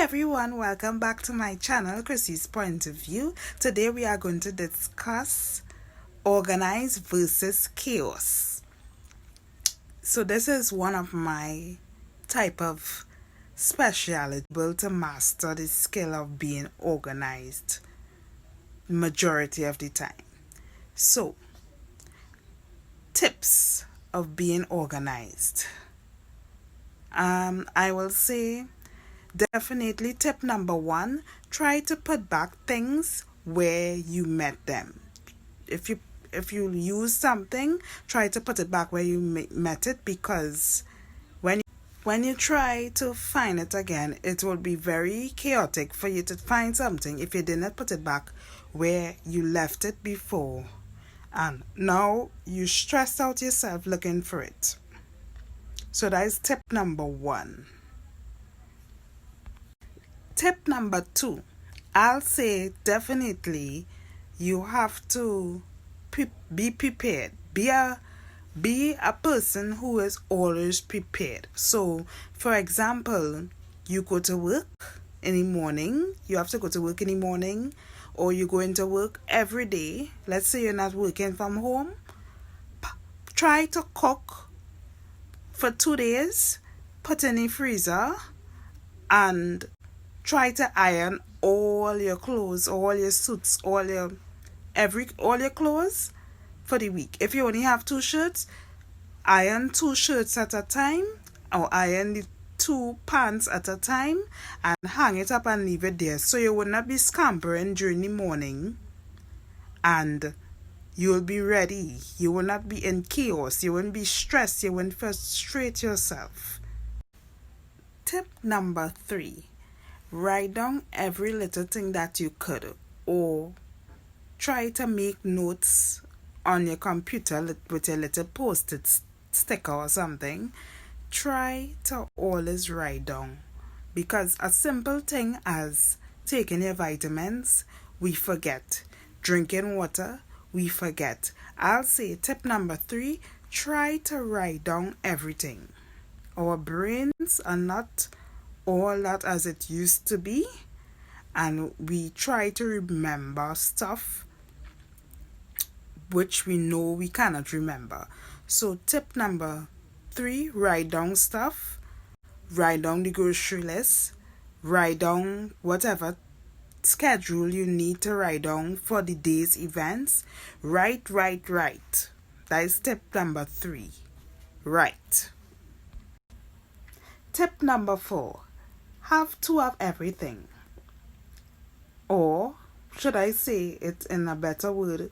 everyone, welcome back to my channel, Chrissy's Point of View. Today we are going to discuss organized versus chaos. So this is one of my type of speciality to master the skill of being organized majority of the time. So, tips of being organized. I will say definitely tip number 1, try to put back things where you met them. If you use something, try to put it back where you met it, because when you try to find it again, it will be very chaotic for you to find something if you didn't put it back where you left it before. And now you stress out yourself looking for it. So that is tip number 1. Tip number 2, I'll say definitely you have to be prepared. Be a person who is always prepared. So, for example, you go to work in the morning. You have to go to work in the morning, or you go into work every day. Let's say you're not working from home. Try to cook for 2 days, put in the freezer, and try to iron all your clothes, all your suits, all your clothes for the week. If you only have 2 shirts, iron 2 shirts at a time, or iron the 2 pants at a time, and hang it up and leave it there, so you will not be scampering during the morning, and you will be ready. You will not be in chaos. You won't be stressed. You won't frustrate yourself. Tip number 3, write down every little thing that you could, or try to make notes on your computer with a little post-it sticker or something. Try to always write down, because a simple thing as taking your vitamins, we forget. Drinking water, we forget. I'll say tip number 3, try to write down everything. Our brains are not all that as it used to be, and we try to remember stuff which we know we cannot remember. So tip number 3, write down stuff. Write down the grocery list. Write down whatever schedule you need to write down for the day's events. Write. That is tip number 3. Write. Tip number 4, have everything. Or should I say it in a better word,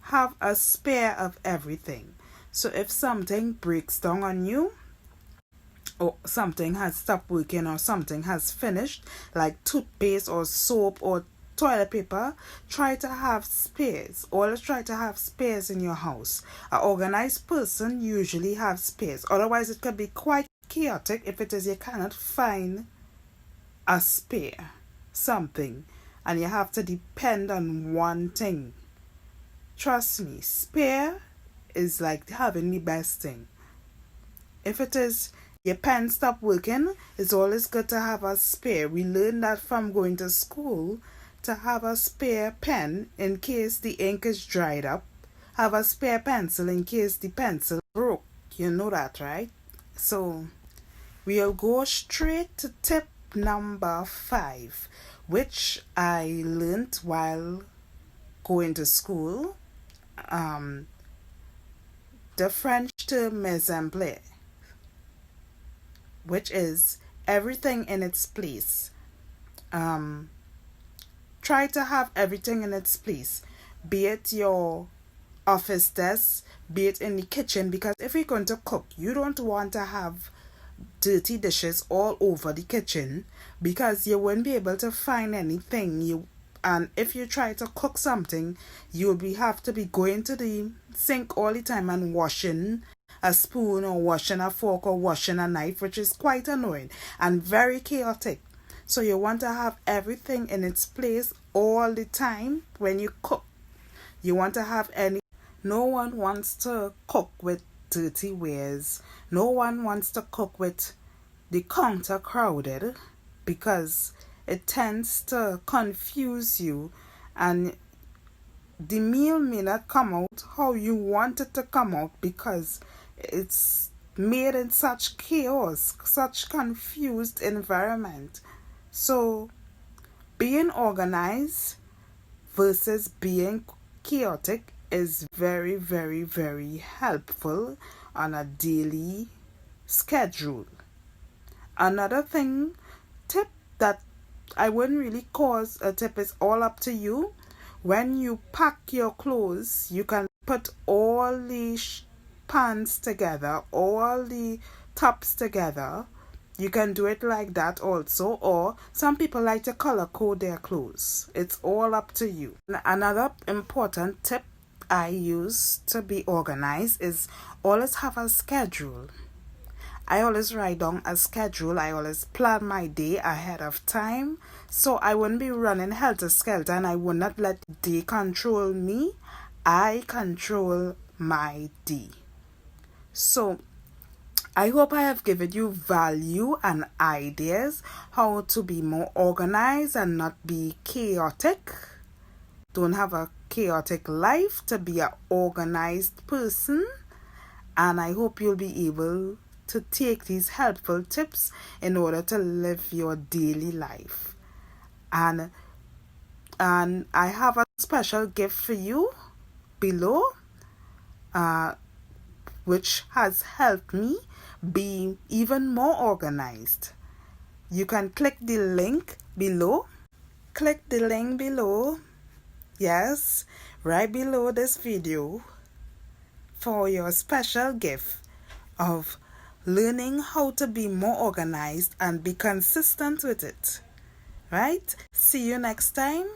have a spare of everything. So if something breaks down on you, or something has stopped working, or something has finished, like toothpaste or soap or toilet paper, try to have spares. Always try to have spares in your house. An organized person usually have spares. Otherwise, it could be quite chaotic if it is you cannot find a spare something, and you have to depend on one thing. Trust me, spare is like having the best thing. If it is your pen stop working, it's always good to have a spare. We learned that from going to school, to have a spare pen in case the ink is dried up. Have a spare pencil in case the pencil broke. You know that, right? So we'll go straight to tip number 5, which I learned while going to school. The French term mise en place, which is everything in its place. Try to have everything in its place, be it your office desk, be it in the kitchen, because if you're going to cook, you don't want to have dirty dishes all over the kitchen, because you won't be able to find anything. And if you try to cook something, you'll have to be going to the sink all the time and washing a spoon, or washing a fork, or washing a knife, which is quite annoying and very chaotic. So you want to have everything in its place all the time when you cook. You want to have no one wants to cook with dirty wares. No one wants to cook with the counter crowded. because it tends to confuse you, and the meal may not come out how you want it to come out because it's made in such chaos, such confused environment. So being organized versus being chaotic is very, very, very helpful on a daily schedule. Another tip that I wouldn't really call a tip, is all up to you. When you pack your clothes, you can put all the pants together, all the tops together. You can do it like that also, or some people like to color code their clothes. It's all up to you. Another important tip I use to be organized is always have a schedule. I always write down a schedule. I always plan my day ahead of time, so I wouldn't be running helter-skelter, and I would not let the day control me. I control my day. So I hope I have given you value and ideas how to be more organized and not be chaotic. Don't have a chaotic life, to be an organized person. And I hope you'll be able to take these helpful tips in order to live your daily life. And I have a special gift for you below, which has helped me be even more organized. You can click the link below. Click the link below, yes, right below this video, for your special gift of learning how to be more organized and be consistent with it. Right? See you next time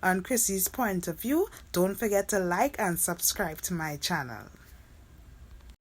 on Chrissy's Point of View. Don't forget to like and subscribe to my channel.